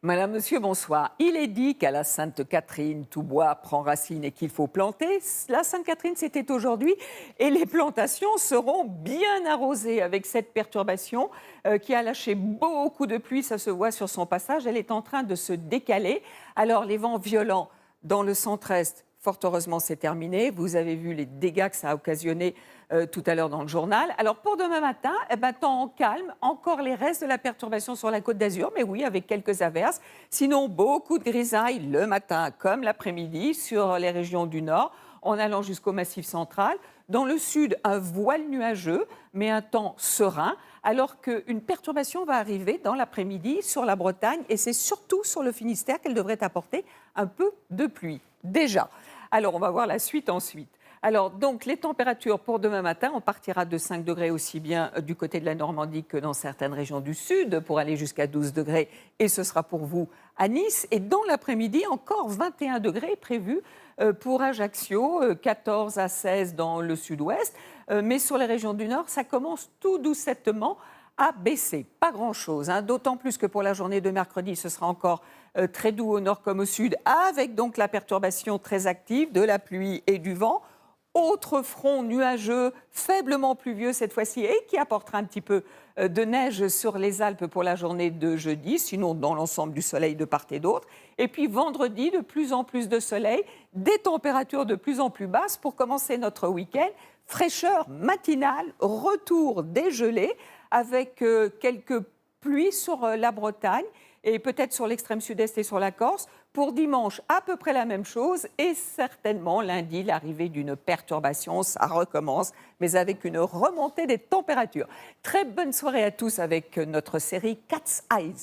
Madame, Monsieur, bonsoir. Il est dit qu'à la Sainte-Catherine, tout bois prend racine et qu'il faut planter. La Sainte-Catherine, c'était aujourd'hui et les plantations seront bien arrosées avec cette perturbation qui a lâché beaucoup de pluie. Ça se voit sur son passage. Elle est en train de se décaler. Alors, les vents violents dans le centre-est, fort heureusement, c'est terminé. Vous avez vu les dégâts que ça a occasionné tout à l'heure dans le journal. Alors pour demain matin, temps calme, encore les restes de la perturbation sur la Côte d'Azur, mais oui, avec quelques averses. Sinon, beaucoup de grisailles le matin comme l'après-midi sur les régions du nord, en allant jusqu'au Massif central. Dans le sud, un voile nuageux, mais un temps serein, alors qu'une perturbation va arriver dans l'après-midi sur la Bretagne, et c'est surtout sur le Finistère qu'elle devrait apporter un peu de pluie. Déjà. Alors, on va voir la suite ensuite. Alors, donc, les températures pour demain matin, on partira de 5 degrés aussi bien du côté de la Normandie que dans certaines régions du sud, pour aller jusqu'à 12 degrés, et ce sera pour vous à Nice. Et dans l'après-midi, encore 21 degrés prévus pour Ajaccio, 14 à 16 dans le sud-ouest. Mais sur les régions du nord, ça commence tout doucettement à baisser. Pas grand-chose, hein, d'autant plus que pour la journée de mercredi, ce sera encore très doux au nord comme au sud, avec donc la perturbation très active de la pluie et du vent. Autre front nuageux, faiblement pluvieux cette fois-ci, et qui apportera un petit peu de neige sur les Alpes pour la journée de jeudi, sinon dans l'ensemble du soleil de part et d'autre. Et puis vendredi, de plus en plus de soleil, des températures de plus en plus basses pour commencer notre week-end. Fraîcheur matinale, retour des gelées, avec quelques pluies sur la Bretagne et peut-être sur l'extrême sud-est et sur la Corse. Pour dimanche, à peu près la même chose et certainement lundi, l'arrivée d'une perturbation, ça recommence, mais avec une remontée des températures. Très bonne soirée à tous avec notre série Cat's Eyes.